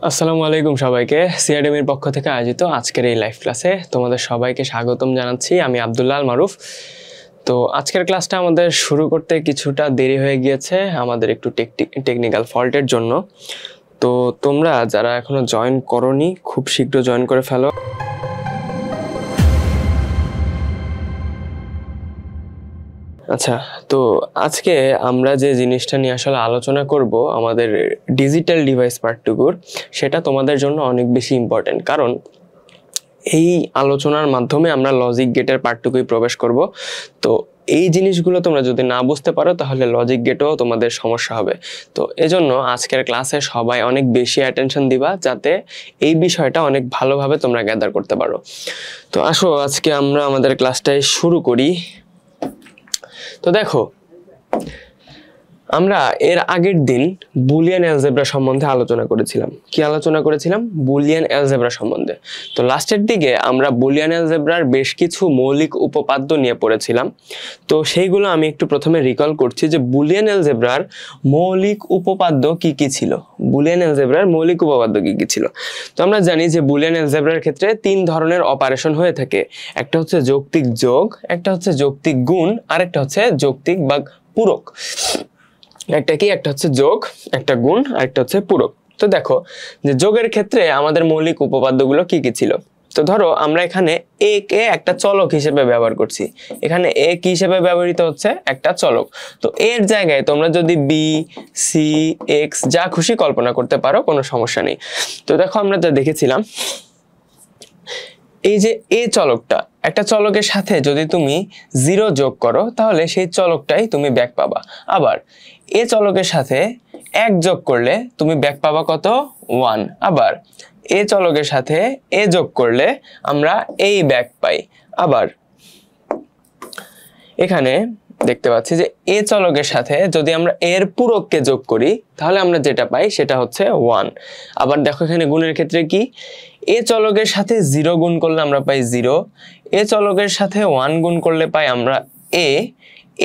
আসসালামু আলাইকুম সবাইকে। সিআরএমের পক্ষ থেকে আয়োজিত আজকের এই লাইভ ক্লাসে তোমাদের সবাইকে স্বাগতম জানাচ্ছি। আমি আব্দুল্লাহ আল মারুফ। তো আজকের ক্লাসটা আমাদের শুরু করতে কিছুটা দেরি হয়ে গিয়েছে আমাদের একটু টেকনিক্যাল ফল্টের জন্য। তো তোমরা যারা এখনো জয়েন করোনি খুব শীঘ্র জয়েন করে ফেলো। আচ্ছা, তো আজকে আমরা যে জিনিসটা নিয়ে আসলে আলোচনা করব আমাদের ডিজিটাল ডিভাইস পার্টটুকুর, সেটা তোমাদের জন্য অনেক বেশি ইম্পর্টেন্ট, কারণ এই আলোচনার মাধ্যমে আমরা লজিক গেটের পার্টটুকুই প্রবেশ করব। তো এই জিনিসগুলো তোমরা যদি না বুঝতে পারো তাহলে লজিক গেটেও তোমাদের সমস্যা হবে। তো এজন্য আজকের ক্লাসে সবাই অনেক বেশি অ্যাটেনশন দিবা, যাতে এই বিষয়টা অনেক ভালোভাবে তোমরা গ্যাদার করতে পারো। তো আসো আজকে আমরা আমাদের ক্লাসটাই শুরু করি। তো দেখো, আমরা এর আগের দিন বুলিয়ান অ্যালজেব্রা সম্বন্ধে আলোচনা করেছিলাম। কি আলোচনা করেছিলাম? বুলিয়ান অ্যালজেব্রা সম্বন্ধে। তো লাস্টের দিকে আমরা বুলিয়ান অ্যালজেব্রার বেশ কিছু মৌলিক উপপাদ্য নিয়ে পড়েছিলাম। তো সেইগুলো আমি একটু প্রথমে রিকল করছি যে বুলিয়ান অ্যালজেব্রার মৌলিক উপপাদ্য কি কি ছিল। বুলিয়ান অ্যালজেব্রার মৌলিক উপপাদ্য কি কি ছিল? তো আমরা জানি যে বুলিয়ান অ্যালজেব্রার ক্ষেত্রে তিন ধরনের অপারেশন হয়ে থাকে। একটা হচ্ছে যৌক্তিক যোগ, একটা হচ্ছে যৌক্তিক গুণ, আর একটা হচ্ছে যৌক্তিক বা পূরক। একটা কি? একটা হচ্ছে যোগ, একটা গুণ, আর একটা হচ্ছে পূরক। তো দেখো যে যোগের ক্ষেত্রে আমাদের মৌলিক উপপাদ্যগুলো কি কি ছিল। তো ধরো আমরা এখানে এ কে একটা চলক হিসেবে ব্যবহার করছি। এখানে এ কি হিসেবে ব্যবহৃত হচ্ছে? একটা চলক। তো এর জায়গায় তোমরা যদি বি, সি, এক্স যা খুশি কল্পনা করতে পারো, কোনো সমস্যা নেই। তো দেখো আমরা যা দেখেছিলাম, এই যে এ চলকটা, একটা চলকের সাথে যদি তুমি 0 যোগ করো তাহলে সেই চলকটাই তুমি ব্যাক পাবা। আবার এ চলকের সাথে 1 যোগ করলে তুমি ব্যাক পাবা কত? 1। আবার এ চলকের সাথে এ যোগ করলে আমরা এই ব্যাক পাই। আবার এখানে দেখতে পাচ্ছি যে এ চলকের সাথে যদি আমরা এর পূরককে যোগ করি তাহলে আমরা যেটা পাই সেটা হচ্ছে 1। আবার দেখো এখানে গুণের ক্ষেত্রে কি? এ চলকের সাথে 0 গুণ করলে আমরা পাই 0, এ চলকের সাথে 1 গুণ করলে পাই আমরা এ,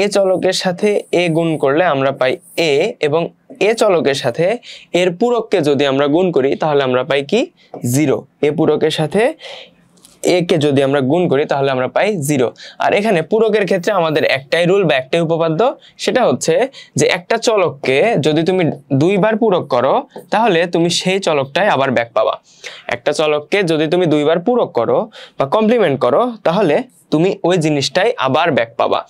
এ চলকের সাথে এ গুণ করলে আমরা পাই এ, এবং এ চলকের সাথে এর পূরককে যদি আমরা গুণ করি তাহলে আমরা পাই কি? 0। এ পূরকের সাথে এ কে যদি আমরা গুণ করি তাহলে আমরা পাই 0। আর এখানে পূরকের ক্ষেত্রে আমাদের একটাই রুল বা একটাই উপপাদ্য, সেটা হচ্ছে যে একটা চলককে যদি তুমি 2 বার পূরক করো তাহলে তুমি সেই চলকটাই আবার ব্যাক পাবা। একটা চলককে যদি তুমি 2 বার পূরক করো বা কমপ্লিমেন্ট করো তাহলে তুমি ওই জিনিসটাই আবার ব্যাক পাবা।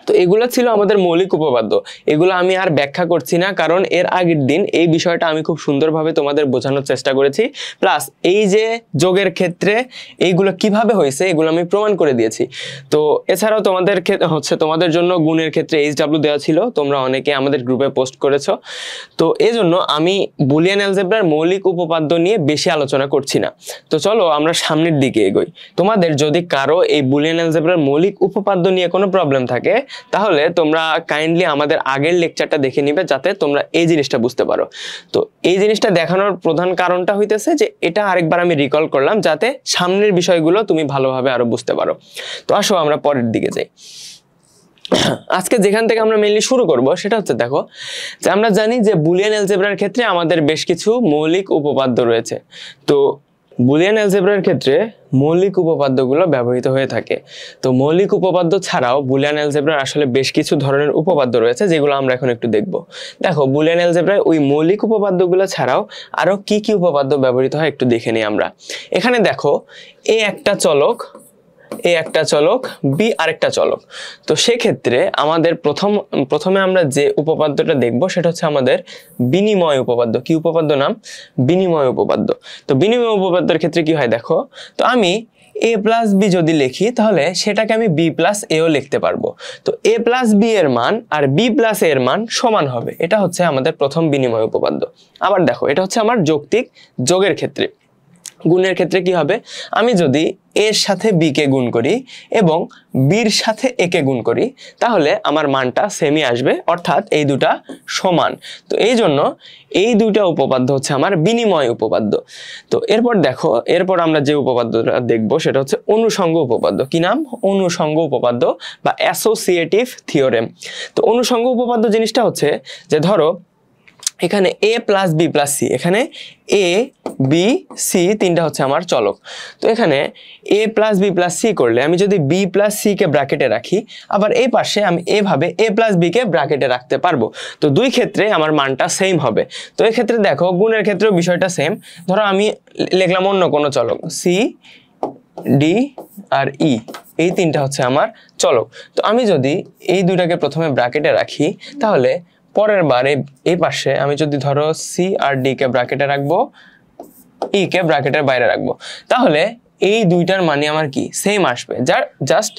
তো এগুলো ছিল আমাদের মৌলিক উপপাদ্য। এগুলো আমি আর ব্যাখ্যা করছি না, কারণ এর আগের দিন এই বিষয়টা আমি খুব সুন্দরভাবে তোমাদের বোঝানোর চেষ্টা করেছি। প্লাস এই যে যোগের ক্ষেত্রে এইগুলো কিভাবে হয়েছে এগুলো আমি প্রমাণ করে দিয়েছি। তো এছাড়াও তোমাদের জন্য গুণের ক্ষেত্রে HW দেওয়া ছিল, তোমরা অনেকে আমাদের গ্রুপে পোস্ট করেছো। তো এজন্য আমি বুলিয়ান অ্যালজেব্রার মৌলিক উপপাদ্য নিয়ে বেশি আলোচনা করছি না। তো চলো আমরা সামনের দিকে এগোই। তোমাদের যদি কারো এই বুলিয়ান অ্যালজেব্রার মৌলিক উপপাদ্য নিয়ে কোনো প্রবলেম থাকে তাহলে তোমরা কাইন্ডলি আমাদের আগের লেকচারটা দেখে নিবে, যাতে তোমরা এই জিনিসটা বুঝতে পারো। তো এই জিনিসটা দেখানোর প্রধান কারণটা হইতেছে যে এটা আরেকবার আমি রিকল করলাম, যাতে সামনের বিষয়গুলো তুমি ভালোভাবে আরো বুঝতে পারো। তো আসো আমরা পরের দিকে যাই। আজকে যেখান থেকে আমরা মেইনলি শুরু করব সেটা হচ্ছে, দেখো যে আমরা জানি যে বুলিয়ান অ্যালজেব্রার ক্ষেত্রে আমাদের বেশ কিছু মৌলিক উপপাদ্য রয়েছে। তো বুলিয়ান অ্যালজেব্রার ক্ষেত্রে মৌলিক উপপাদ্যগুলো ব্যবহৃত হয়ে থাকে। তো মৌলিক উপপাদ্য ছাড়াও বুলিয়ান অ্যালজেব্রার আসলে বেশ কিছু ধরনের উপপাদ্য রয়েছে, যেগুলো আমরা এখন একটু দেখব। দেখো বুলিয়ান অ্যালজেব্রায় ওই মৌলিক উপপাদ্যগুলো ছাড়াও আরো কি কি উপপাদ্য ব্যবহৃত হয় একটু দেখে নিই আমরা। এখানে দেখো এ একটা চলক, এ একটা চলক, বি আরেকটা চলক। তো সেক্ষেত্রে আমাদের প্রথমে আমরা যে উপপাদ্যটা দেখব সেটা হচ্ছে আমাদের বিনিময় উপপাদ্য। কি উপপাদ্য নাম? বিনিময় উপপাদ্য। তো বিনিময় উপপাদ্যের ক্ষেত্রে কি হয় দেখো, তো আমি a প্লাস বি যদি লিখি তাহলে সেটাকে আমি b প্লাস এও লিখতে পারবো। তো a প্লাস বি এর মান আর b প্লাস এর মান সমান হবে। এটা হচ্ছে আমাদের প্রথম বিনিময় উপপাদ্য। আবার দেখো এটা হচ্ছে আমার যৌক্তিক যোগের ক্ষেত্রে। গুণের ক্ষেত্রে কি হবে? আমি যদি এর সাথে বি কে গুণ করি এবং বির সাথে এ কে গুণ করি তাহলে আমার মানটা সেমই আসবে, অর্থাৎ এই দুটা সমান। তো এই জন্য এই দুইটা উপপাদ্য হচ্ছে আমার বিনিময় উপপাদ্য। তো এরপর দেখো, এরপর আমরা যে উপপাদ্যটা দেখবো সেটা হচ্ছে অনুষঙ্গ উপপাদ্য। কি নাম? অনুষঙ্গ উপপাদ্য বা অ্যাসোসিয়েটিভ থিওরেম। তো অনুষঙ্গ উপপাদ্য জিনিসটা হচ্ছে যে ধরো এখানে a plus B plus C, এখানে a b c তিনটা হচ্ছে আমার চলক। তো এখানে a plus B plus C করলে আমি যদি b প্লাস সি কে ব্র্যাকেটে রাখি, আবার এই পাশে আমি এভাবে a প্লাস বি কে ব্র্যাকেটে রাখতে পারবো। তো দুই ক্ষেত্রে আমার মানটা সেম হবে। তো এই ক্ষেত্রে দেখো গুণের ক্ষেত্রেও বিষয়টা সেম। ধরো আমি লিখলাম অন্য কোনো চলক সি ডি আর ই, এই তিনটা হচ্ছে আমার চলক। তো আমি যদি এই দুইটাকে প্রথমে ব্র্যাকেটে রাখি, তাহলে পরের বার এই পাশে আমি যদি ধরো সি আর ডি কে ব্র্যাকেটে রাখবো, ই কে ব্র্যাকেটের বাইরে রাখবো, তাহলে এই দুইটার মানে আমার কি সেম আসবে। জাস্ট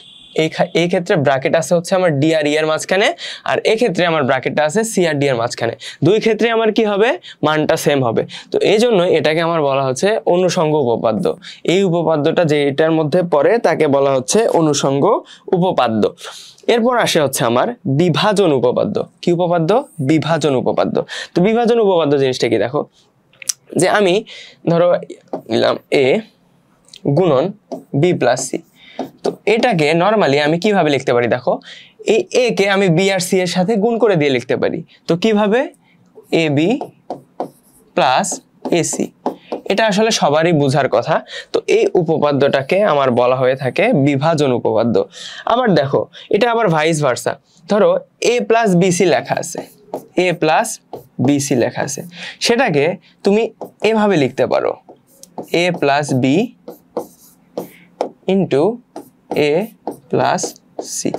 এই ক্ষেত্রে ব্র্যাকেট আছে হচ্ছে আমার ডি আর ই এর মাঝখানে, আর এই ক্ষেত্রে আমার ব্র্যাকেটটা আছে সি আর ডি এর মাঝখানে। দুই ক্ষেত্রে আমার কি হবে, মানটা সেম হবে। তো এই জন্য এটাকে আমার বলা হচ্ছে অনুষঙ্গ উপপাদ্য। এই উপপাদ্যটা যে এটার মধ্যে পড়ে তাকে বলা হচ্ছে অনুষঙ্গ উপপাদ্য। এরপর আসে হচ্ছে আমার বিভাজন উপপাদ্য। কি উপপাদ্য? বিভাজন উপপাদ্য। তো বিভাজন উপপাদ্য জিনিসটা কি দেখো, যে আমি ধরো নিলাম এ গুণন বি প্লাস সি। তো এটাকে নর্মালি আমি কিভাবে লিখতে পারি দেখো, এই এ কে আমি বি আর সি এর সাথে গুণ করে দিয়ে লিখতে পারি। তো কিভাবে, A B plus A C. এটা আসলে সবারই বোঝার কথা। তো এই উপপাদ্যটাকে আমার বলা হয়ে থাকে বিভাজন উপপাদ্য। আবার দেখো এটা আবার ভাইস ভার্সা। ধরো এ প্লাস বিসি লেখা আছে, এ প্লাস বিসি লেখা আছে, সেটাকে তুমি এভাবে লিখতে পারো, এ প্লাস বি ইন্টু এ প্লাস সি,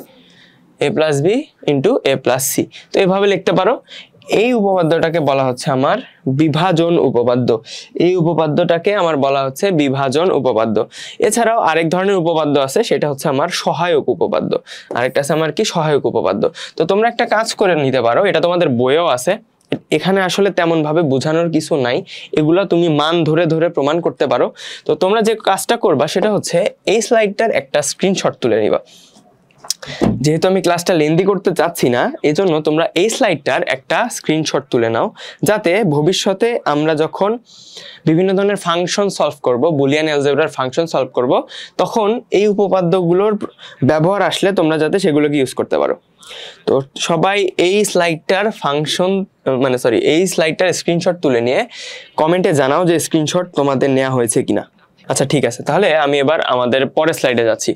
এ প্লাস বি ইন্টু এ প্লাস সি। তো এভাবে লিখতে পারো। এই উপপাদ্যটাকে বলা হচ্ছে আমার বিভাজন উপপাদ্য। এই উপপাদ্যটাকে আমার বলা হচ্ছে বিভাজন উপপাদ্য। এছাড়াও আরেক ধরনের উপপাদ্য আছে, সেটা হচ্ছে আমার সহায়ক উপপাদ্য। আরেকটা আছে আমার কি, সহায়ক উপপাদ্য। তো তোমরা একটা কাজ করে নিতে পারো, এটা তোমাদের বইয়েও আছে, এখানে আসলে তেমন ভাবে বোঝানোর কিছু নাই, এগুলা তুমি মান ধরে ধরে প্রমাণ করতে পারো। তো তোমরা যে কাজটা করবা সেটা হচ্ছে এই স্লাইডটার একটা স্ক্রিনশট তুলে নিবা। যেহেতু আমি ক্লাসটা লেন্দি করতে চাচ্ছি না, এজন্য তোমরা এই স্লাইডটার একটা স্ক্রিনশট তুলে নাও, যাতে ভবিষ্যতে আমরা যখন বিভিন্ন ধরনের ফাংশন সলভ করব, বুলিয়ান অ্যালজেব্রার ফাংশন সলভ করব, তখন এই উপপাদ্যগুলোর ব্যবহার আসলে তোমরা যাতে সেগুলোকে ইউজ করতে পারো। তো সবাই এই স্লাইডটার এই স্লাইডটার স্ক্রিনশট তুলে নিয়ে কমেন্টে জানাও যে স্ক্রিনশট তোমাদের নেওয়া হয়েছে কিনা। আচ্ছা ঠিক আছে, তাহলে আমি এবার আমাদের পরের স্লাইডে যাচ্ছি।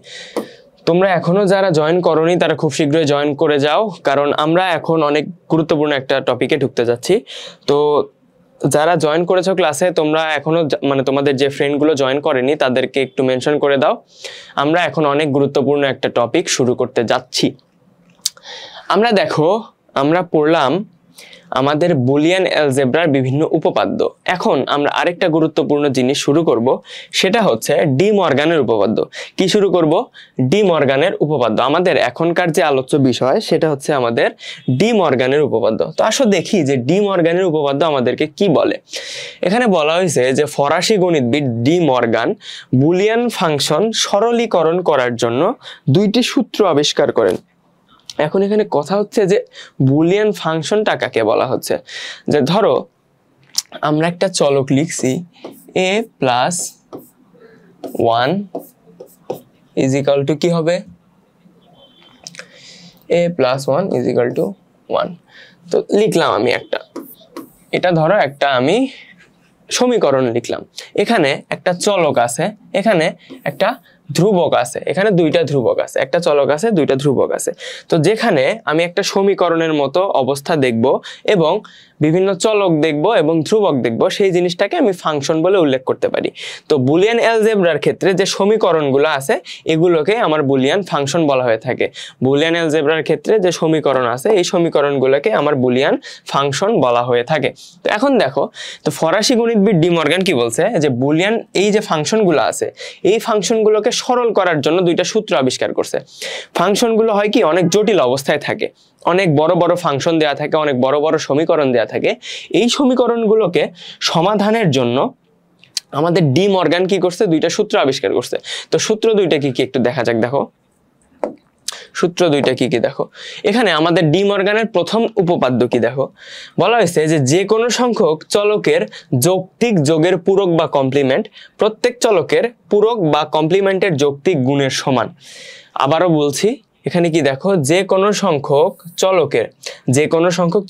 তোমরা এখনো যারা জয়েন করোনি তারা খুব শীঘ্রই জয়েন করে যাও, কারণ আমরা এখন অনেক গুরুত্বপূর্ণ একটা টপিকে ঢুকতে যাচ্ছি। তো যারা জয়েন করেছো ক্লাসে, তোমরা এখনো তোমাদের যে ফ্রেন্ডগুলো জয়েন করেনি তাদেরকে একটু মেনশন করে দাও। আমরা এখন অনেক গুরুত্বপূর্ণ একটা টপিক শুরু করতে যাচ্ছি। আমরা পড়লাম আমাদের বুলিয়ান অ্যালজেব্রার বিভিন্ন উপপাদ্য। এখন আমরা আরেকটা গুরুত্বপূর্ণ জিনিস শুরু করব, সেটা হচ্ছে ডি মর্গানের উপপাদ্য। কি শুরু করব? ডি মর্গানের উপপাদ্য। আমাদের এখনকার যে আলোচ্য বিষয় সেটা হচ্ছে আমাদের ডি মর্গানের উপপাদ্য। তো আসো দেখি যে ডি মর্গানের উপপাদ্য আমাদেরকে কি বলে। এখানে বলা হয়েছে যে ফরাসি গণিতবিদ ডি মর্গান বুলিয়ান ফাংশন সরলীকরণ করার জন্য দুইটি সূত্র আবিষ্কার করেন। এখন এখানে কথা হচ্ছে যে বুলিয়ান ফাংশনটা কাকে বলা হচ্ছে, যে ধরো আমরা একটা চলক লিখছি a plus 1 is equal to কি হবে, a plus 1 is equal to 1। তো লিখলাম আমি এটা ধরো একটা আমি সমীকরণ লিখলাম। এখানে একটা চলক আছে, এখানে একটা ধ্রুবক আছে, এখানে দুইটা ধ্রুবক আছে, একটা চলক আছে, দুইটা ধ্রুবক আছে। তো যেখানে আমি একটা সমীকরণের মতো অবস্থা দেখব এবং বিভিন্ন চলক দেখব এবং ধ্রুবক দেখব, সেই জিনিসটাকে আমি ফাংশন বলে উল্লেখ করতে পারি। তো বুলিয়ান অ্যালজেব্রার ক্ষেত্রে যে সমীকরণগুলো আছে এগুলোকে আমার বুলিয়ান ফাংশন বলা হয়ে থাকে। বুলিয়ান অ্যালজেব্রার ক্ষেত্রে যে সমীকরণ আছে এই সমীকরণগুলোকে আমার বুলিয়ান ফাংশন বলা হয়ে থাকে। তো এখন দেখো, তো ফরাসি গণিতবিদ ডি মর্গান কি বলছে, যে বুলিয়ান এই যে ফাংশনগুলো আছে এই ফাংশনগুলোকে সরল করার জন্য দুইটা সূত্র আবিষ্কার করছে। ফাংশনগুলো হয় কি অনেক জটিল অবস্থায় থাকে, অনেক বড় বড় ফাংশন দেয়া থাকে, অনেক বড় বড় সমীকরণ দেয়া থাকে। এই সমীকরণগুলোকে সমাধানের জন্য আমাদের ডি মর্গান কি করছে, দুইটা সূত্র আবিষ্কার করছে। তো সূত্র দুইটা কি কি একটু দেখা যাক। দেখো সূত্র দুইটা কি কি দেখো। এখানে আমাদের ডি মর্গানের প্রথম উপপাদ্য কি দেখো, বলা হয়েছে যে কোনো সংখ্যক চলকের যৌক্তিক যোগের পূরক বা কমপ্লিমেন্ট প্রত্যেক চলকের পূরক বা কমপ্লিমেন্টের যৌক্তিক গুণের সমান। আবারও বলছি, এখানে কি দেখো, যে কোনো সংখ্যক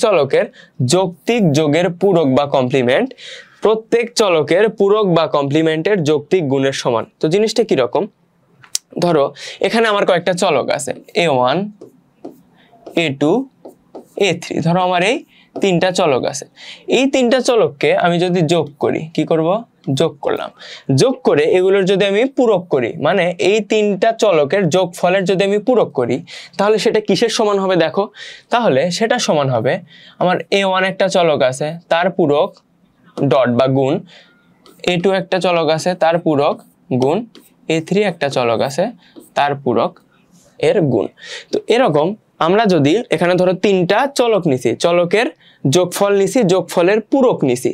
চলকের যৌক্তিক যোগের পূরক বা কমপ্লিমেন্ট প্রত্যেক চলকের পূরক বা কমপ্লিমেন্টের যৌক্তিক গুণের সমান। তো জিনিসটা কি রকম, ধরো এখানে আমার কয়েকটা চলক আছে a1 a2 a3, ধরো আমার এই তিনটা চলক আছে। এই তিনটা চলককে আমি যদি যোগ করি, কি করব, যোগ করলাম, যোগ করে এগুলোর যদি আমি পূরক করি, মানে এই তিনটা চলকের যোগফলের যদি আমি পূরক করি, তাহলে সেটা কিসের সমান হবে দেখো, তাহলে সেটা সমান হবে আমার a1 একটা চলক আছে তার পূরক ডট বা গুণ, a2 একটা চলক আছে তার পূরক গুণ, a3 একটা চলক আছে তার পূরক এর গুণ। তো এরকম আমরা যদি এখানে ধরো তিনটা চলক নিছি, চলকের যোগফল নিছি, যোগফলের পূরক নিছি,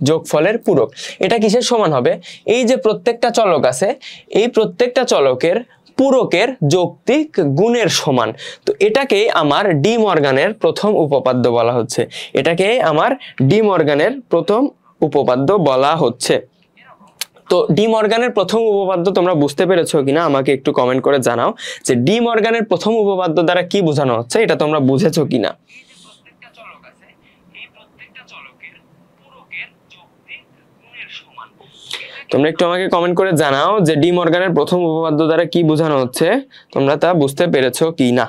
যোগফলের পূরক, এটা কিসের সমান হবে, এই যে প্রত্যেকটা চলক আছে এই প্রত্যেকটা চলকের পূরকের যৌক্তিক গুণের সমান। তো এটাকে আমার ডি মর্গানের প্রথম উপপাদ্য বলা হচ্ছে, এটাকে আমার ডি মর্গানের প্রথম উপপাদ্য বলা হচ্ছে। তো ডি মর্গানের প্রথম উপপাদ্য তোমরা বুঝতে পেরেছো কিনা আমাকে একটু কমেন্ট করে জানাও যে ডি মর্গানের প্রথম উপপাদ্য দ্বারা কি বোঝানো হচ্ছে, এটা তোমরা বুঝেছো কিনা। তোমরা একটু আমাকে কমেন্ট করে জানাও যে ডি মর্গানের প্রথম উপপাদ্য দ্বারা কি বোঝানো হচ্ছে, তোমরা তা বুঝতে পেরেছো কিনা।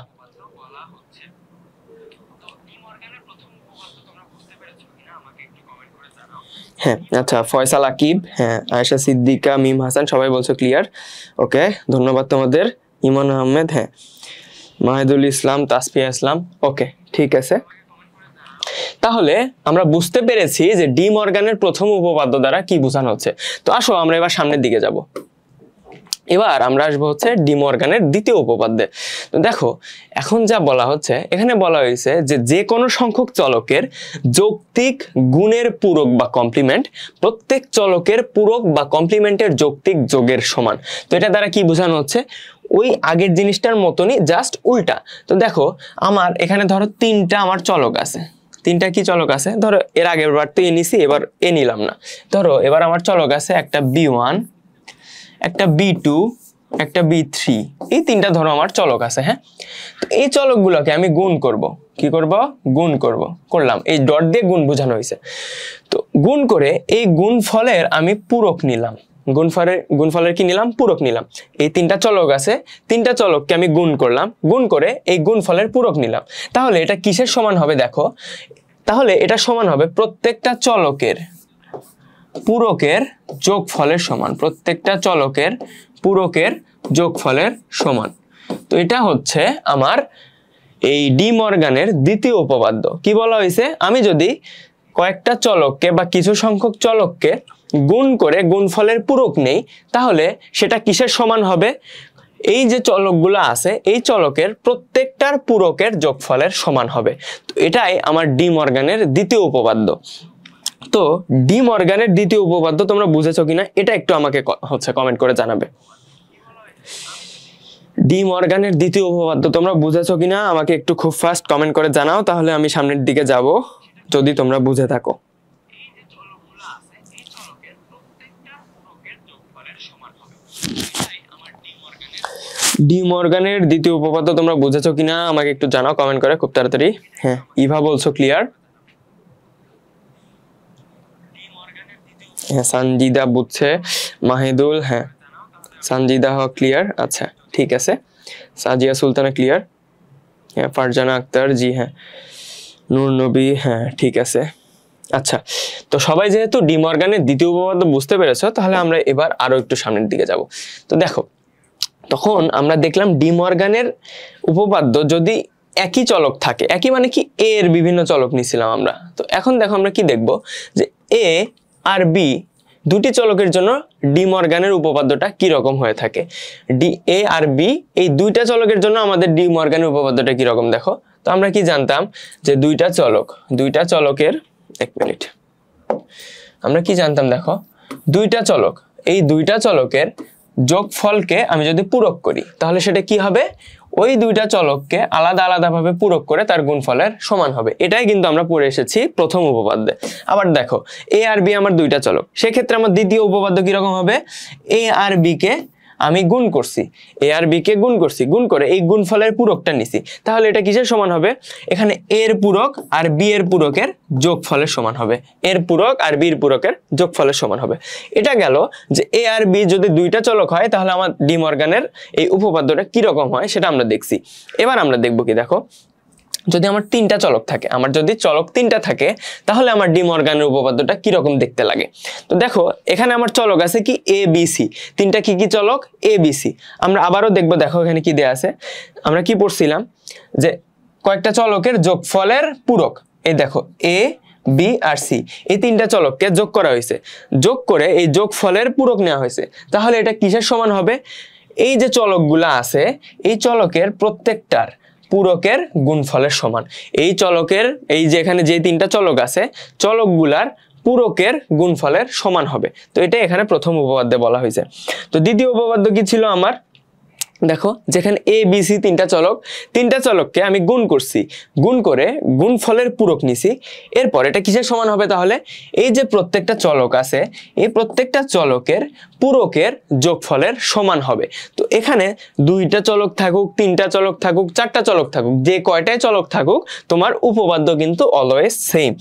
হ্যাঁ আচ্ছা, ফয়সাল আকিব, হ্যাঁ আয়েশা সিদ্দিকা, মিম হাসান, সবাই বলছো ক্লিয়ার, ওকে ধন্যবাদ তোমাদের। ইমন আহমেদ, হ্যাঁ মাহিদুল ইসলাম, তাসফিয়া ইসলাম, ওকে ঠিক আছে। তাহলে আমরা বুঝতে পেরেছি যে ডি মর্গানের প্রথম উপপাদ্য দ্বারা কি বোঝানো হচ্ছে। তো আসো আমরা এবার সামনের দিকে যাব, এবার আমরা আসবো হচ্ছে ডি মর্গানের দ্বিতীয় উপপাদ্যে। তো দেখো এখন যা বলা হচ্ছে, এখানে বলা হয়েছে যে যে কোনো সংখ্যক চলকের যৌক্তিক গুণের পূরক বা কমপ্লিমেন্ট প্রত্যেক চলকের পূরক বা কমপ্লিমেন্টের যৌক্তিক যোগের সমান। তো এটা দ্বারা কি বোঝানো হচ্ছে, ওই আগের জিনিসটার মতনই জাস্ট উল্টা। তো দেখো আমার এখানে ধরো তিনটা আমার চলক আছে, তিনটা কি চলক আছে, ধরো এর আগের বার তো এ নিছি, এবার এ নিলাম না, ধরো এবার আমার চলক আছে একটা b1 একটা b2 একটা b3, এই তিনটা ধরো আমার চলক আছে। হ্যাঁ, তো এই চলকগুলোকে আমি গুণ করব, কি করব, গুণ করলাম, এই ডট দিয়ে গুণ বোঝানো হয়েছে। তো গুণ করে এই গুণফলের আমি পূরক নিলাম, গুণফলের কি নিলাম, পূরক নিলাম। এই তিনটা চলক আছে, তিনটা চলককে আমি গুণ করলাম, গুণ করে এই গুণফলের পূরক নিলাম। তাহলে এটা কিসের সমান হবে দেখো, তাহলে এটা সমান হবে প্রত্যেকটা চলকের পূরকের যোগফলের সমান, প্রত্যেকটা চলকের পূরকের যোগফলের সমান। তো এটা হচ্ছে আমার এই ডি মর্গানের দ্বিতীয় উপপাদ্য। কি বলা হয়েছে, আমি যদি কয়েকটা চলককে বা কিছু সংখ্যক চলককে গুণ করে গুণফলের পূরক নেই, তাহলে সেটা কিসের সমান হবে, এই যে চলকগুলো আছে এই চলকের প্রত্যেকটার পূরকের যোগফলের সমান হবে। তো এটাই আমার ডি মর্গানের দ্বিতীয় উপপাদ্য। তো ডি মর্গানের দ্বিতীয় উপপাদ্য তোমরা বুঝেছো কিনা এটা একটু আমাকে হচ্ছে কমেন্ট করে জানাবে। ডি মর্গানের দ্বিতীয় উপপাদ্য তোমরা বুঝেছো কিনা আমাকে একটু খুব ফাস্ট কমেন্ট করে জানাও, তাহলে আমি সামনের দিকে যাব যদি তোমরা বুঝে থাকো। ডি মর্গানের দ্বিতীয় উপপাদ্য তোমরা বুঝেছো কিনা আমাকে একটু জানাও কমেন্ট করে খুব তাড়াতাড়ি। হ্যাঁ ইভা বলছো ক্লিয়ার, হ্যাঁ সঞ্জিদা বুঝছে, মাহিদুল, হ্যাঁ সঞ্জিদা ক্লিয়ার, আচ্ছা ঠিক আছে, সাজিয়া সুলতানা ক্লিয়ার, হ্যাঁ ফারজানা আক্তার, জি হ্যাঁ, নূর নবী, হ্যাঁ ঠিক আছে। আচ্ছা, তো সবাই যেহেতু ডি মর্গানের দ্বিতীয় উপপাদ্য বুঝতে পেরেছো, তাহলে আমরা এবার আরো একটু সামনের দিকে যাব। তো দেখো তখন আমরা দেখলাম ডি মর্গানের উপপাদ্য যদি একই চলক থাকে, একই মানে কি এ এর বিভিন্ন চলক নিছিলাম আমরা। তো এখন দেখো আমরা কি দেখব যে এ আর বি দুটি চলকের জন্য ডি মর্গানের উপপাদ্যটা কি রকম হয়ে থাকে। ডি এ আর বি এই দুইটা চলকের জন্য আমাদের ডি মর্গানের উপপাদ্যটা কি রকম দেখো। তো আমরা কি জানতাম যে দুইটা চলকের এক মিনিট, আমরা কি জানতাম দেখো, দুইটা চলক, এই দুইটা চলকের যোগফলকে আমি যদি পূরক করি তাহলে সেটা কি হবে, ওই দুইটা চলককে আলাদা আলাদা ভাবে পূরক করে তার গুণফলের সমান হবে। এটাই কিন্তু আমরা পড়ে এসেছি প্রথম উপপাদ্যে। আবার দেখো এ আর বি আমার দুইটা চলক, সেক্ষেত্রে আমার দ্বিতীয় উপপাদ্য কিরকম হবে, এ আর বি কে আমি গুণ করছি, এ আর বি কে গুণ করছি, গুণ করে এই গুণফলের পূরকটা নিছি, তাহলে এটা কিসের সমান হবে? এখানে এর পূরক আর বি এর পূরকের যোগফলের সমান হবে, এর পূরক আর বির পূরকের যোগফলের সমান হবে। এটা গেল যে এ আর বি যদি দুইটা চলক হয় তাহলে আমার ডি মর্গানের এই উপপাদ্যটা কিরকম হয় সেটা আমরা দেখছি। এবার আমরা দেখবো কি, দেখো যদি আমার তিনটা চলক থাকে, আমার যদি চলক তিনটা থাকে তাহলে আমার ডি মর্গানের উপপাদ্যটা কিরকম দেখতে লাগে। তো দেখো এখানে আমার চলক আছে কি এ বি সি, তিনটা কি কি চলক এ বি সি। আমরা আবারও দেখবো, দেখো এখানে কি দেয়া আছে, আমরা কি পড়ছিলাম যে কয়েকটা চলকের যোগফলের পূরক, এই দেখো এ বি আর সি এই তিনটা চলককে যোগ করা হয়েছে, যোগ করে এই যোগফলের পূরক নেওয়া হয়েছে। তাহলে এটা কিসের সমান হবে? এই যে চলকগুলা আছে এই চলকের প্রত্যেকটার পূরকের গুণফলের সমান। এই চলকের এই যে এখানে যে তিনটা চলক আছে চলকগুলার পূরকের গুণফলের সমান হবে। তো এটা এখানে প্রথম উপপাদ্যে বলা হয়েছে। তো দ্বিতীয় উপপাদ্য কি ছিল আমার? দেখো যেখানে এ বি সি তিনটা চলককে আমি গুণ করছি, গুণ করে গুণফলের পূরক নিছি, এরপর এটা কিসের সমান হবে? তাহলে এই যে প্রত্যেকটা চলক আছে এই প্রত্যেকটা চলকের পূরকের যোগফলের সমান হবে। তো এখানে দুইটা চলক থাকুক, তিনটা চলক থাকুক, চারটা চলক থাকুক, যে কয়টাই চলক থাকুক তোমার উপপাদ্য কিন্তু অলওয়েজ সেম।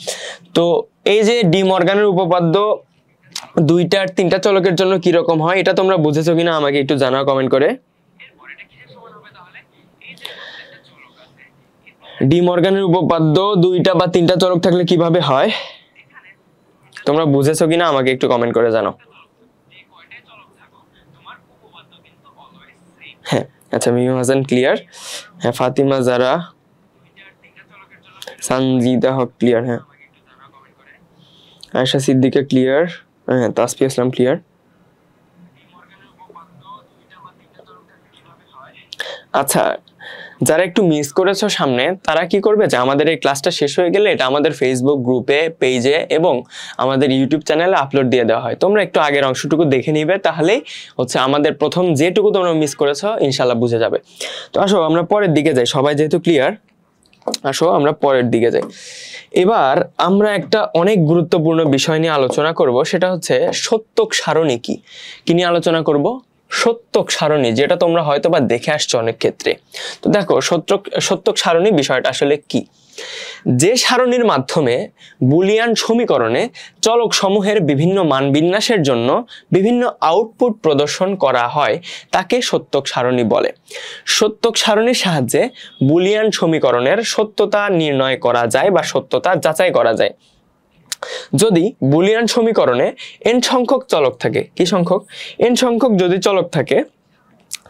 তো এই যে ডি মর্গানের উপপাদ্য দুইটা আর তিনটা চলকের জন্য কিরকম হয় এটা তোমরা বুঝেছো কিনা আমাকে একটু জানাও কমেন্ট করে। ডি মর্গানের উপপাদ্য দুইটা বা তিনটা চলক থাকলে কিভাবে হয় তোমরা বুঝেছো কিনা আমাকে একটু কমেন্ট করে জানাও। হ্যাঁ আচ্ছা, মিমি হাসান ক্লিয়ার, হ্যাঁ ফাতিমা জারা, সানজিদা হক ক্লিয়ার, হ্যাঁ আয়েশা সিদ্দিকা ক্লিয়ার, হ্যাঁ তাসফিয়া ইসলাম ক্লিয়ার। আচ্ছা যারা একটু মিস করেছো সামনে তারা কি করবে যে আমাদের এই ক্লাসটা শেষ হয়ে গেলে এটা আমাদের ফেসবুক গ্রুপে, পেজে এবং আমাদের ইউটিউব চ্যানেলে আপলোড দিয়ে দেওয়া হয়। তোমরা একটু আগের অংশটুকু দেখে নিবে, তাহলেই হচ্ছে আমাদের প্রথম যেটুকু তোমরা মিস করেছো ইনশাল্লাহ বুঝে যাবে। তো আসো আমরা পরের দিকে যাই, সবাই যেহেতু ক্লিয়ার আসো আমরা পরের দিকে যাই। এবার আমরা একটা অনেক গুরুত্বপূর্ণ বিষয় নিয়ে আলোচনা করব, সেটা হচ্ছে সত্যক সারণী। কি নিয়ে আলোচনা করব? সত্যক সারণী, যেটা তোমরা হয়তো বা দেখে আসছো অনেক ক্ষেত্রে। তো দেখো সত্যক সারণী বিষয়টা আসলে কি? যে সারণীর মাধ্যমে বুলিয়ান সমীকরণে চলক সমূহের বিভিন্ন মান বিন্যাসের জন্য বিভিন্ন আউটপুট প্রদর্শন করা হয় তাকে সত্যক সারণী বলে। সত্যক সারণীর সাহায্যে বুলিয়ান সমীকরণের সত্যতা নির্ণয় করা যায় বা সত্যতা যাচাই করা যায়। যদি বুলিয়ান সমীকরণে n সংখ্যক চলক থাকে, কি সংখ্যক? n সংখ্যক যদি চলক থাকে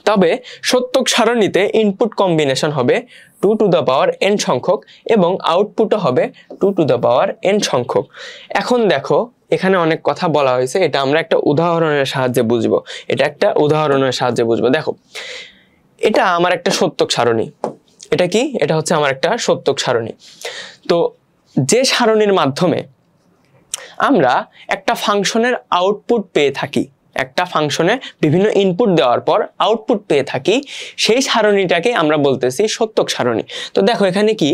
তবে সত্যক সারণীতে ইনপুট কম্বিনেশন হবে 2 টু দ্য পাওয়ার n সংখ্যক এবং আউটপুটও হবে 2 টু দ্য পাওয়ার n সংখ্যক। এখন দেখো এখানে অনেক কথা বলা হয়েছে, এটা আমরা একটা উদাহরণের সাহায্যে বুঝবো। দেখো এটা আমার একটা সত্যক সারণী। এটা কি? এটা হচ্ছে আমার একটা সত্যক সারণী। তো যে সারণীর মাধ্যমে আমরা একটা ফাংশনের আউটপুট পেয়ে থাকি, একটা ফাংশনে বিভিন্ন ইনপুট দেওয়ার পর আউটপুট পেয়ে থাকি, সেই সারণীটাকে আমরা বলতেছি সত্যক সারণী। তো দেখো এখানে কি,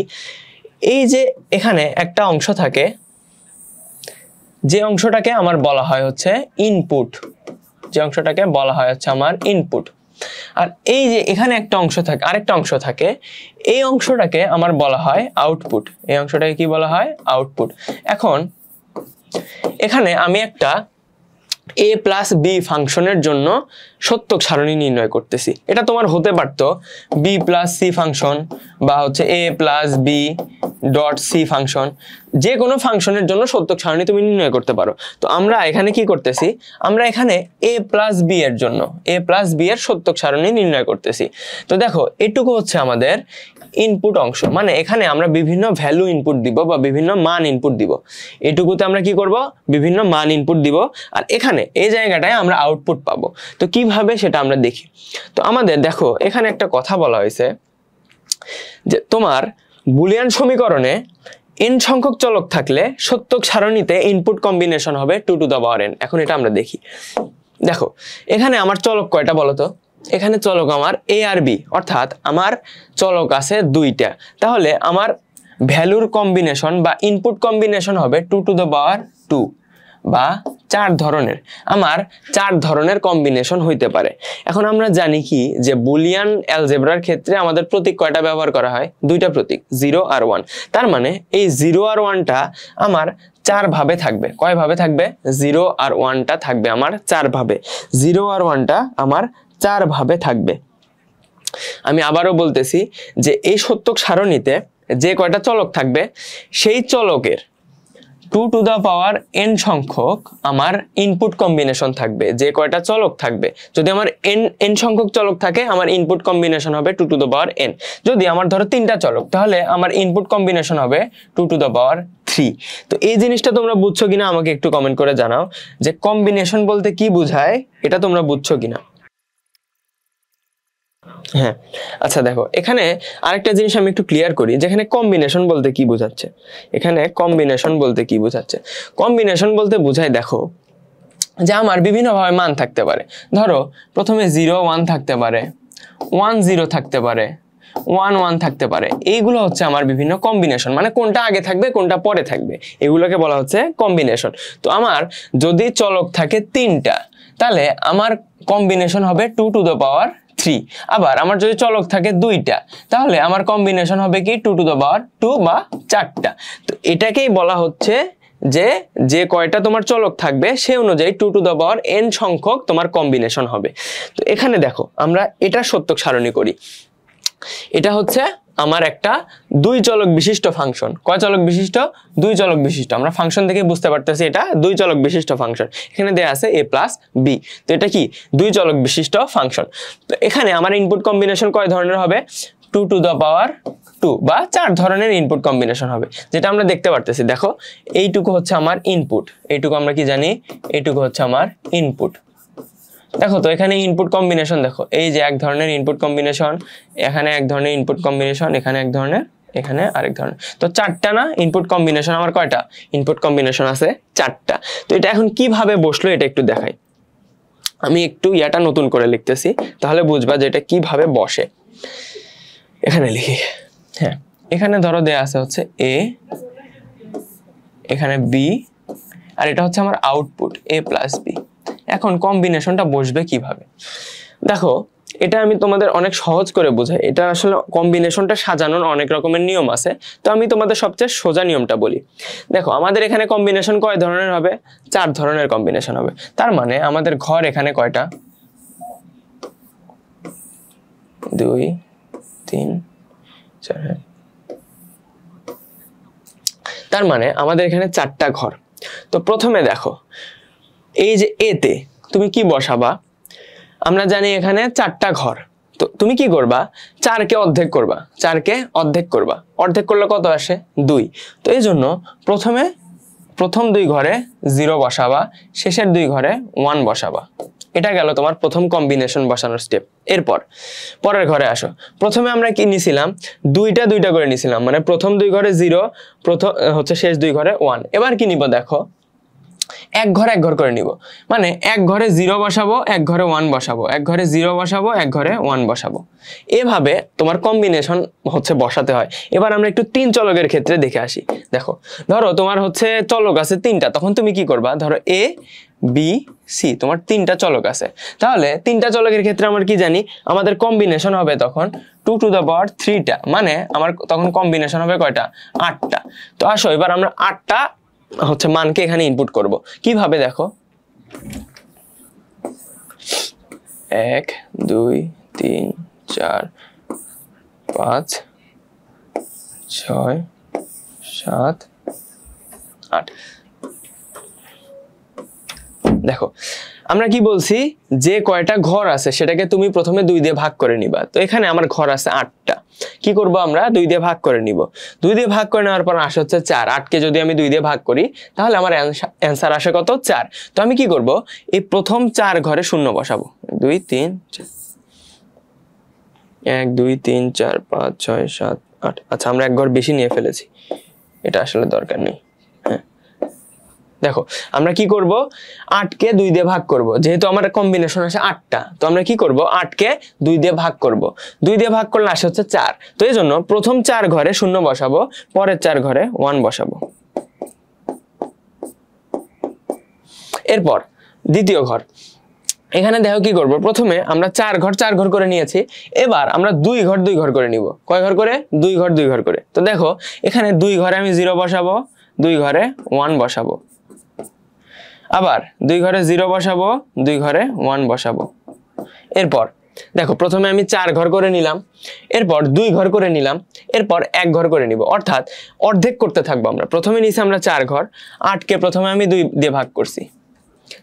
এই যে এখানে একটা অংশ থাকে, যে অংশটাকে আমার বলা হয় হচ্ছে ইনপুট, আমার ইনপুট। আর এই যে এখানে একটা অংশ থাকে, আরেকটা অংশ থাকে, এই অংশটাকে আমার বলা হয় আউটপুট। এই অংশটাকে কি বলা হয়? আউটপুট। এখন এখানে আমি একটা a প্লাস বি ফাংশনের জন্য সত্যক সারণী নির্ণয় করতেছি। এটা তোমার হতে পারতো b প্লাস সি ফাংশন বা হচ্ছে a plus B dot C function, যে কোনো ফাংশনের জন্য সত্যক সারণী তুমি নির্ণয় করতে পারো। তো আমরা এখানে কি করতেছি? আমরা এখানে a প্লাস বি এর জন্য এর সত্যক সারণী নির্ণয় করতেছি। তো দেখো এটুকু হচ্ছে আমাদের ইনপুট অংশ, মানে এখানে আমরা বিভিন্ন ভ্যালু ইনপুট দিব বা বিভিন্ন মান ইনপুট দিব। এটুকুতে আমরা কি করব? বিভিন্ন মান ইনপুট দিব, আর এখানে এই জায়গাটায় আমরা আউটপুট পাবো। তো কিভাবে সেটা আমরা দেখি। তো আমাদের দেখো এখানে একটা কথা বলা হয়েছে যে তোমার বুলিয়ান সমীকরণে n সংখ্যক চলক থাকলে সত্যক সারণীতে ইনপুট কম্বিনেশন হবে 2 টু দ্য পাওয়ার n। এখন এটা আমরা দেখি। দেখো এখানে আমার চলক কয়টা বলো তো? এখানে চলক আমার a আর b, অর্থাৎ আমার চলক আছে দুইটা, তাহলে আমার ভ্যালুর কম্বিনেশন বা ইনপুট কম্বিনেশন হবে 2 টু দ্য পাওয়ার 2 বা চার ধরনের, আমার চার ধরনের কম্বিনেশন হইতে পারে। এখন আমরা জানি কি যে বুলিয়ান অ্যালজেব্রার ক্ষেত্রে আমাদের প্রতীক কয়টা ব্যবহার করা হয়? দুইটা প্রতীক, 0 আর 1। তার মানে এই 0 আর 1টা আমার চার ভাবে থাকবে। কয় ভাবে থাকবে? 0 আর 1টা থাকবে আমার চার ভাবে। 0 আর 1টা আমার চার ভাবে থাকবে। আমি আবারও বলতেছি যে এই সত্যক সারণীতে যে কয়টা চলক থাকবে সেই চলকের 2 টু দ্য পাওয়ার n সংখ্যক আমার ইনপুট কম্বিনেশন থাকবে। যে কয়টা চলক থাকবে, যদি আমার n সংখ্যক চলক থাকে আমার ইনপুট কম্বিনেশন হবে 2 টু দ্য পাওয়ার n। যদি আমার ধরো 3টা চলক, তাহলে আমার ইনপুট কম্বিনেশন হবে 2 টু দ্য পাওয়ার 3। তো এই জিনিসটা তোমরা বুঝছো কিনা আমাকে একটু কমেন্ট করে জানাও যে কম্বিনেশন বলতে কি বোঝায়, এটা তোমরা বুঝছো কিনা। হ্যাঁ, আচ্ছা দেখো এখানে আরেকটা জিনিস আমি একটু ক্লিয়ার করি, যেখানে কম্বিনেশন বলতে কি বোঝাচ্ছে। এখানে কম্বিনেশন বলতে কি বোঝাচ্ছে? কম্বিনেশন বলতে বোঝায় দেখো যে আমার বিভিন্নভাবে মান থাকতে পারে। ধরো প্রথমে 0 1 থাকতে পারে, 1 0 থাকতে পারে, 1 1 থাকতে পারে। এইগুলো হচ্ছে আমার বিভিন্ন কম্বিনেশন, মানে কোনটা আগে থাকবে কোনটা পরে থাকবে, এগুলোকে বলা হচ্ছে কম্বিনেশন। তো আমার যদি চলক থাকে 3টা, তাহলে আমার কম্বিনেশন হবে 2 টু দ্য পাওয়ার 3। আবার আমার যদি চলক থাকে 2টা, তাহলে আমার কম্বিনেশন হবে কি 2 টু দ্য পাওয়ার 2 বা 4টা। তো এটাকেই বলা হচ্ছে যে যে কয়টা তোমার চলক থাকবে সে অনুযায়ী 2 টু দ্য পাওয়ার n সংখ্যক তোমার কম্বিনেশন হবে। তো এখানে দেখো আমরা এটা সত্যক সারণী করি। এটা হচ্ছে আমার একটা 2 চলক বিশিষ্ট ফাংশন। কয় চলক বিশিষ্ট? 2 চলক বিশিষ্ট। আমরা ফাংশন থেকে বুঝতে পারতেছি এটা 2 চলক বিশিষ্ট ফাংশন। এখানে দেয়া আছে a প্লাস b। তো এটা কি 2 চলক বিশিষ্ট ফাংশন। তো এখানে আমার ইনপুট কম্বিনেশন কয় ধরনের হবে? 2 টু দ্য পাওয়ার 2 বা 4 ধরনের ইনপুট কম্বিনেশন হবে, যেটা আমরা দেখতে পারতেছি। দেখো এইটুকু হচ্ছে আমার ইনপুট, এইটুকু আমরা কি জানি, এইটুকু হচ্ছে আমার ইনপুট। দেখো তো এখানে ইনপুট কম্বিনেশন দেখো, এই যে এক ধরনের ইনপুট কম্বিনেশন, এখানে এক ধরনের ইনপুট কম্বিনেশন, এখানে এক ধরনের, এখানে আরেক ধরনের। তো 4টা না ইনপুট কম্বিনেশন, আমার কয়টা ইনপুট কম্বিনেশন আছে? 4টা। তো এটা এখন কিভাবে বসলো এটা একটু দেখাই। আমি একটু ইয়াটা নতুন করে লিখতেছি, তাহলে বুঝবা যে এটা কিভাবে বসে। এখানে লিখি, হ্যাঁ এখানে ধরো দেয়া আছে হচ্ছে a, এখানে b, আর এটা হচ্ছে আমার আউটপুট a প্লাস b। এখন কম্বিনেশনটা বসবে কিভাবে? দেখো এটা আমি তোমাদের অনেক সহজ করে বোঝাই। এটা আসলে কম্বিনেশনটা সাজানোর অনেক রকমের নিয়ম আছে, তো আমি তোমাদের সবচেয়ে সোজা নিয়মটা বলি। দেখো আমাদের এখানে কম্বিনেশন কয় ধরনের হবে? 4 ধরনের কম্বিনেশন হবে। তার মানে আমাদের ঘর এখানে কয়টা? 2 3 4। তার মানে আমাদের এখানে 4টা ঘর। তো প্রথমে দেখো এই যে এতে তুমি কি বসাবা? আমরা জানি এখানে 4টা ঘর। তো তুমি কি করবা? 4কে অর্ধেক করবা, 4কে অর্ধেক করবা। অর্ধেক করলে কত আসে? 2। তো এই জন্য প্রথম 2 ঘরে 0 বসাবা, শেষের 2 ঘরে 1 বসাবা। এটা গেল তোমার প্রথম কম্বিনেশন বসানোর স্টেপ। এরপর পরের ঘরে আসো। প্রথমে আমরা কি নিছিলাম? 2টা করে নিছিলাম, মানে প্রথম 2 ঘরে 0, প্রথম হচ্ছে শেষ 2 ঘরে 1। এবার কি নিব? দেখো এক ঘর করে নিব, মানে এক ঘরে 0 বসাবো, এক ঘরে 1 বসাবো, এক ঘরে 0 বসাবো, এক ঘরে 1 বসাবো। এভাবে তোমার কম্বিনেশন হচ্ছে বসাতে হয়। এবার আমরা একটু 3 চলকের ক্ষেত্রে দেখে আসি। দেখো ধরো তোমার হচ্ছে চলক আছে 3টা, তখন তুমি কি করবা? ধরো a b c, তোমার 3টা চলক আছে। তাহলে 3টা চলকের ক্ষেত্রে আমরা কি জানি? আমাদের কম্বিনেশন হবে তখন 2 টু দ্য পাওয়ার 3টা, মানে আমার তখন কম্বিনেশন হবে কয়টা? 8টা। তো আসো এবার আমরা 8টা হচ্ছে মানকে এখানে ইনপুট করব। কিভাবে? দেখো 1 2 3 4 5 6 7 8। দেখো আমরা কি বলছি? যে কয়টা ঘর আছে সেটাকে তুমি প্রথমে 2 দিয়ে ভাগ করে নিবা। তো এখানে আমার ঘর আছে 8টা। কি করব? আমরা 2 দিয়ে ভাগ করে নিব। 2 দিয়ে ভাগ করে নেওয়ার পর আসে হচ্ছে 4। 8কে যদি আমি 2 দিয়ে ভাগ করি তাহলে আমার অ্যান্সার আসে কত? 4। তো আমি কি করব? এই প্রথম 4 ঘরে 0 বসাবো। 2 3 4, 1 2 3 4 5 6 7 8। আচ্ছা আমরা এক ঘর বেশি নিয়ে ফেলেছি, এটা আসলে দরকার নেই। দেখো আমরা কি করব? 8কে 2 দিয়ে ভাগ করব, যেহেতু আমার কম্বিনেশন আছে 8টা। তো আমরা কি করব? 8কে 2 দিয়ে ভাগ করব। 2 দিয়ে ভাগ করলে আসে হচ্ছে 4। তো এই জন্য প্রথম 4 ঘরে 0 বসাবো, পরের 4 ঘরে 1 বসাবো। এরপর দ্বিতীয় ঘর, এখানে দেখো কি করব, প্রথমে আমরা 4 ঘর করে নিয়েছি, এবার আমরা 2 ঘর করে নিব। কয় ঘর করে? 2 ঘর করে। তো দেখো এখানে 2 ঘরে আমি 0 বসাবো, 2 ঘরে 1 বসাবো, আবার 2 ঘরে 0 বসাবো, 2 ঘরে 1 বসাবো। এরপর দেখো প্রথমে আমি 4 ঘর করে নিলাম, এরপর 2 ঘর করে নিলাম, এরপর 1 ঘর করে নিব, অর্থাৎ অর্ধেক করতে থাকবো আমরা। প্রথমে নিয়েছি আমরা 4 ঘর, 8কে প্রথমে আমি 2 দিয়ে ভাগ করছি,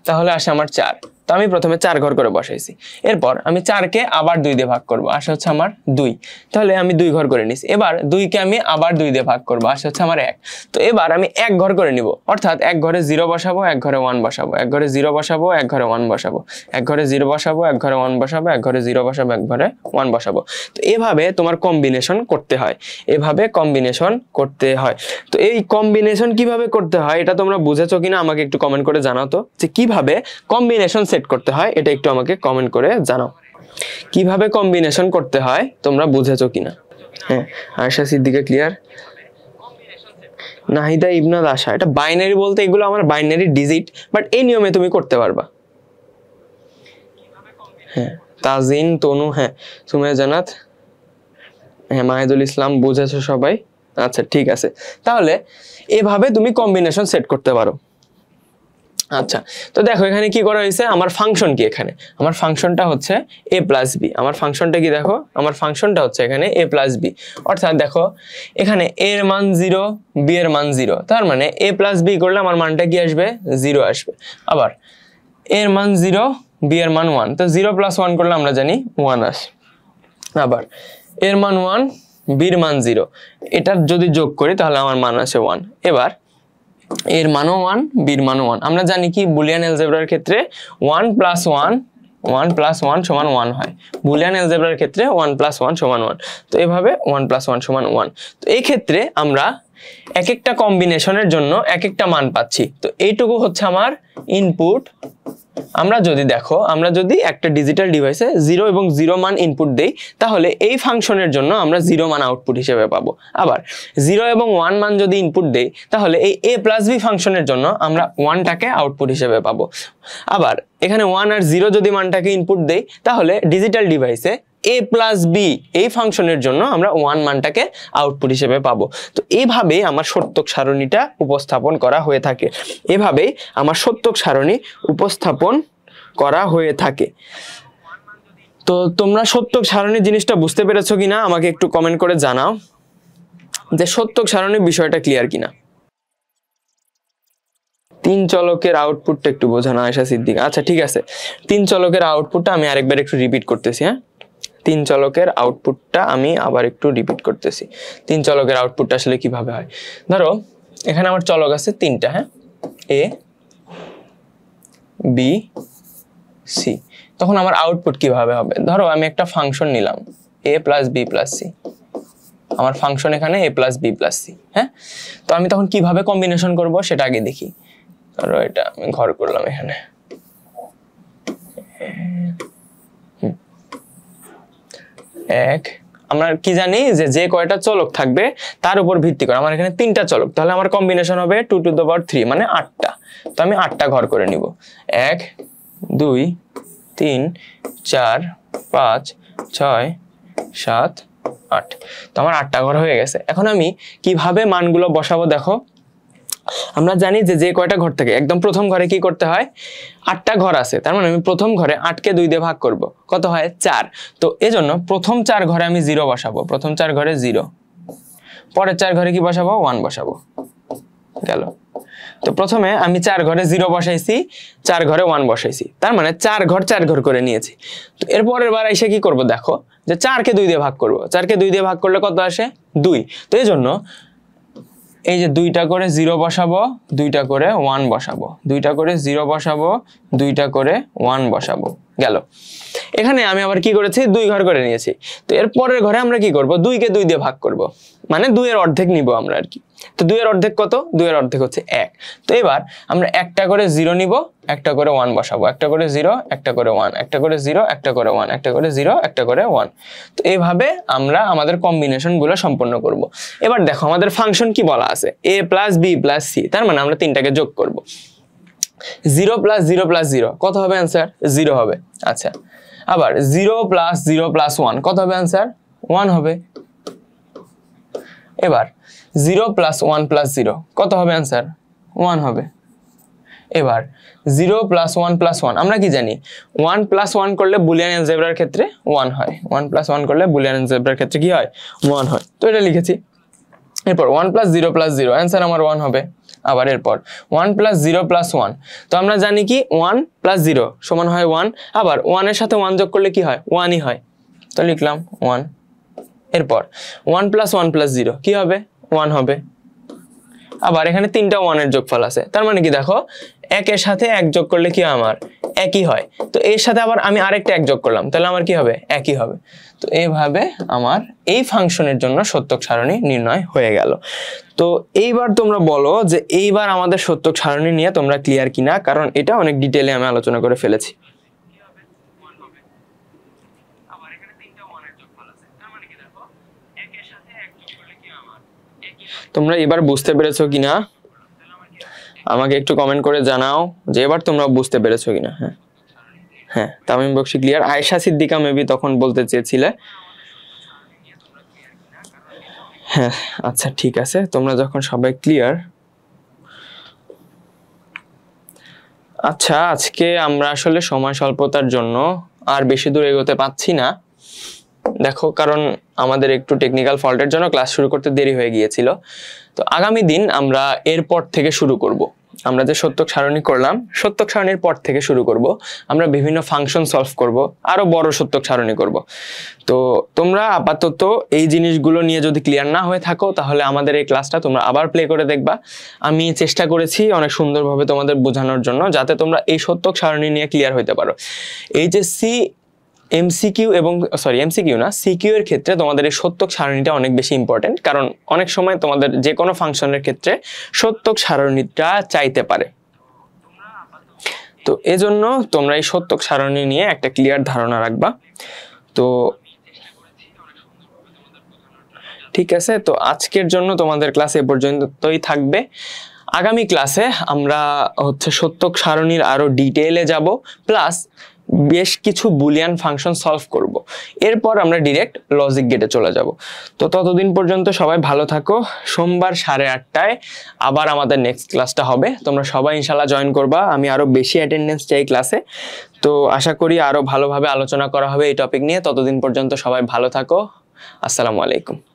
তাহলে আসে আমার 4। তো আমি প্রথমে 4 ঘর করে বসাইছি, এরপর আমি 4কে আবার 2 দিয়ে ভাগ করব, আসে হচ্ছে আমার 2, তাহলে আমি 2 ঘর করে নিছি। এবার 2কে আমি আবার 2 দিয়ে ভাগ করব, আসে হচ্ছে আমার 1। তো এবার আমি 1 ঘর করে নিব, অর্থাৎ 1 ঘরে 0 বসাবো, 1 ঘরে 1 বসাবো, 1 ঘরে 0 বসাবো, 1 ঘরে 1 বসাবো, 1 ঘরে 0 বসাবো, 1 ঘরে 1 বসাবো, 1 ঘরে 0 বসাবো, 1 ঘরে 1 বসাবো। তো এভাবে তোমার কম্বিনেশন করতে হয়, এভাবে কম্বিনেশন করতে হয়। তো এই কম্বিনেশন কিভাবে করতে হয় এটা তোমরা বুঝেছো কিনা আমাকে একটু কমেন্ট করে জানাও তো, যে কিভাবে কম্বিনেশন সেট করতে হয় এটা একটু আমাকে কমেন্ট করে জানাও। কিভাবে কম্বিনেশন করতে হয় তোমরা বুঝেছো কিনা? হ্যাঁ, আয়েশা সিদ্দিকা ক্লিয়ার, নাহিদা ইবনাদ আশা, এটা বাইনারি বলতে এগুলো আমার বাইনারি ডিজিট, বাট এই নিয়মে তুমি করতে পারবা। হ্যাঁ, তাজিন, তনু, হ্যাঁ, সুমাইয়া জান্নাত, হ্যাঁ, মাহিদুল ইসলাম, বুঝেছো সবাই? আচ্ছা ঠিক আছে, তাহলে এভাবে তুমি কম্বিনেশন সেট করতে পারো। আচ্ছা, তো দেখো এখানে কি করা হয়েছে, আমার ফাংশন কি, এখানে আমার ফাংশনটা হচ্ছে a + b। আমার ফাংশনটা কি দেখো, আমার ফাংশনটা হচ্ছে এখানে a + b, অর্থাৎ দেখো এখানে a এর মান 0, b এর মান 0, তার মানে a + b করলে আমার মানটা কি আসবে, 0 আসবে। আবার a এর মান 0, b এর মান 1, তো 0 + 1 করলে আমরা জানি 1 আসে। আবার a এর মান 1, b এর মান 0, এটা যদি যোগ করি তাহলে আমার মান আসে 1। এবার এর মানও 1, বির মানও 1। আমরা জানি কি বুলিয়ান অ্যালজেব্রার ক্ষেত্রে 1 + 1 = 1 হয়, বুলিয়ান অ্যালজেব্রার ক্ষেত্রে 1 + 1 = 1। তো এভাবে 1 + 1 = 1। তো এই ক্ষেত্রে আমরা এক একটা কম্বিনেশনের জন্য এক একটা মান পাচ্ছি। তো এইটুকু হচ্ছে আমার ইনপুট। আমরা যদি দেখো, আমরা যদি একটা ডিজিটাল ডিভাইসে 0 এবং 0 মান ইনপুট দেই, তাহলে এই ফাংশনের জন্য আমরা 0 মান আউটপুট হিসেবে পাবো। আবার 0 এবং 1 মান যদি ইনপুট দেই, তাহলে এই a + b ফাংশনের জন্য আমরা 1টাকে আউটপুট হিসেবে পাবো। আবার এখানে 1 আর 0 যদি মানটাকে ইনপুট দেই, তাহলে ডিজিটাল ডিভাইসে a + b এই ফাংশনের জন্য আমরা 1 মানটাকে আউটপুট হিসেবে পাবো। তো এইভাবেই আমার সত্যক সারণীটা উপস্থাপন করা হয়ে থাকে, এভাবেই আমার সত্যক সারণী উপস্থাপন করা হয়ে থাকে। তো তোমরা সত্যক সারণী জিনিসটা বুঝতে পেরেছো কিনা আমাকে একটু কমেন্ট করে জানাও, যে সত্যক সারণীর বিষয়টা ক্লিয়ার কিনা। 3 চলকের আউটপুটটা একটু বোঝানো আয়েশা সিদ্দিকা। আচ্ছা ঠিক আছে, 3 চলকের আউটপুটটা আমি আরেকবার একটু রিপিট করতেছি। হ্যাঁ, 3 চলকের আউটপুটটা আমি আবার একটু রিপিট করতেছি। 3 চলকের আউটপুটটা আসলে কিভাবে হয়, ধরো এখানে আমার চলক আছে 3টা। হ্যাঁ, a b c, তখন আমার আউটপুট কিভাবে হবে, ধরো আমি একটা ফাংশন নিলাম a + b + c, আমার ফাংশন এখানে a + b + c। হ্যাঁ, তো আমি তখন কিভাবে কম্বিনেশন করব সেটা আগে দেখি। ধরো এটা আমি ঘর করলাম এখানে, এক, আমরা কি জানি যে যে কয়টা চলক থাকবে তার উপর ভিত্তি করে আমার এখানে 3টা চলক, তাহলে আমার কম্বিনেশন হবে 2⁻³ মানে 8টা। তো আমি 8টা ঘর করে নিব, 1 2 3 4 5 6 7 8। তো আমার 8টা ঘর হয়ে গেছে। এখন আমি কিভাবে মানগুলো বসাবো দেখো, আমরা জানি যে যে কয়টা ঘর থাকে, একদম প্রথম ঘরে কি করতে হয়, 8টা ঘর আছে, তার মানে আমি প্রথম ঘরে 8কে 2 দিয়ে ভাগ করব, কত হয় 4। তো এজন্য প্রথম 4 ঘরে আমি 0 বসাবো, প্রথম 4 ঘরে 0, পরের 4 ঘরে কি বসাবো, 1 বসাবো, গেল। তো প্রথমে আমি 4 ঘরে 0 বসাইছি, 4 ঘরে 1 বসাইছি, তার মানে 4 ঘর করে নিয়েছি। তো এরপরের বার এসে কি করব দেখো, যে 4কে 2 দিয়ে ভাগ করব, 4কে 2 দিয়ে ভাগ করলে কত আসে 2। তো এজন্য এই যে 2টা করে 0 বসাবো, 2টা করে 1 বসাবো, 2টা করে 0 বসাবো, 2টা করে 1 বসাবো, গেল। এখানে আমি আবার কি করেছি, 2 ঘর করে নিয়েছি। তো এর পরের ঘরে আমরা কি করব, 2কে 2 দিয়ে ভাগ করব, মানে 2 এর অর্ধেক নিব আমরা আর কি। তো 2 এর অর্ধেক কত, 2 এর অর্ধেক হচ্ছে 1। তো এবার আমরা একটা করে 0 নিব, একটা করে 1 বসাবো, একটা করে 0, একটা করে 1, একটা করে 0, একটা করে 1, একটা করে 0, একটা করে 1। তো এইভাবে আমরা আমাদের কম্বিনেশন গুলো সম্পন্ন করব। এবার দেখো আমাদের ফাংশন কি বলা আছে, a + b + c, তার মানে আমরা 3টাকে যোগ করব। 0 প্লাস 0 প্লাস 0 কত হবে অ্যান্সার? 0 হবে। আচ্ছা, আবার 0 প্লাস 0 প্লাস 1 কত হবে অ্যান্সার? 1 হবে। এবার 0 প্লাস 1 প্লাস 0 কত হবে অ্যান্সার? 1 হবে। এবার 0 প্লাস 1 প্লাস 1 আমরা কি জানি 1 প্লাস 1 করলে বুলিয়ান অ্যালজেব্রার ক্ষেত্রে 1 হয়। 1 প্লাস 1 করলে বুলিয়ান অ্যালজেব্রার ক্ষেত্রে কি হয়? 1 হয়। তো এটা লিখেছি। এরপর 1 প্লাস 0 প্লাস 0 অ্যান্সার আমার 1 হবে। আবার এরপর 1 প্লাস 0 প্লাস 1 তো আমরা জানি কি 1 প্লাস 0 সমান হয় 1। আবার 1 এর সাথে 1 যোগ করলে কি হয়? 1ই হয়। তো লিখলাম 1। এরপর 1 প্লাস 1 প্লাস 0 কি হবে? 1 হবে। আবার এখানে 3টা 1 এর যোগফল আছে, তার মানে কি দেখো 1 এর সাথে 1 যোগ করলে কি আমার একই হয়। তো এর সাথে আবার আমি আরেকটা 1 যোগ করলাম, তাহলে আমার কি হবে? একই হবে। তো এইভাবে আমার এই ফাংশনের জন্য সত্যক সারণী নির্ণয় হয়ে গেল। তো এইবার তোমরা বলো যে এইবার আমাদের সত্যক সারণী নিয়ে তোমরা ক্লিয়ার কিনা, কারণ এটা অনেক ডিটেইলে আমি আলোচনা করে ফেলেছি। তোমরা এবার বুঝতে পেরেছো কিনা আমাকে একটু কমেন্ট করে জানাও যে এবার তোমরা বুঝতে পেরেছো কিনা। হ্যাঁ হ্যাঁ, তামিম বক্সি ক্লিয়ার। আয়েশা সিদ্দিকা মেবি তখন বলতে চেয়েছিলে। হ্যাঁ আচ্ছা ঠিক আছে, তোমরা যখন সবাই ক্লিয়ার। আচ্ছা, আজকে আমরা আসলে সময় স্বল্পতার জন্য আর বেশি দূর এগোতে পাচ্ছি না, দেখো, কারণ আমাদের একটু টেকনিক্যাল ফল্টের জন্য ক্লাস শুরু করতে দেরি হয়ে গিয়েছিল। তো আগামী দিন আমরা এরপর থেকে শুরু করব। আমরা যে সত্যক সারণী করলাম, সত্যক সারণীর পর থেকে শুরু করব। আমরা বিভিন্ন ফাংশন সলভ করব, আরো বড় সত্যক সারণী করব। তো তোমরা আপাতত এই জিনিসগুলো নিয়ে যদি ক্লিয়ার না হয়ে থাকো, তাহলে আমাদের এই ক্লাসটা তোমরা আবার প্লে করে দেখবা। আমি চেষ্টা করেছি অনেক সুন্দরভাবে তোমাদের বোঝানোর জন্য, যাতে তোমরা এই সত্যক সারণী নিয়ে ক্লিয়ার হতে পারো। এইচএসসি এমসিকিউ এবং এমসিকিউ না, সিকিউ এর ক্ষেত্রে তোমাদের এই সত্যক সারণীটা অনেক বেশি ইম্পর্টেন্ট, কারণ অনেক সময় তোমাদের যে কোনো ফাংশনের ক্ষেত্রে সত্যক সারণীটা চাইতে পারে। তো এজন্য তোমরা এই সত্যক সারণী নিয়ে একটা ক্লিয়ার ধারণা রাখবা। তো ঠিক আছে, তো আজকের জন্য তোমাদের ক্লাস এ পর্যন্তই থাকবে। আগামী ক্লাসে আমরা সত্যক সারণীর আরো ডিটেইলে যাব, প্লাস বেশ কিছু বুলিয়ান ফাংশন সলভ করব। এরপর আমরা ডিরেক্ট লজিক গেটে চলে যাব। তো ততদিন পর্যন্ত সবাই ভালো থাকো। সোমবার 8:30টায় আবার আমাদের নেক্সট ক্লাসটা হবে। তোমরা সবাই ইনশাল্লাহ জয়েন করবা। আমি আরো বেশি অ্যাটেন্ডেন্স চাই ক্লাসে। তো আশা করি আরো ভালোভাবে আলোচনা করা হবে এই টপিক নিয়ে। ততদিন পর্যন্ত সবাই ভালো থাকো। আসসালামু আলাইকুম।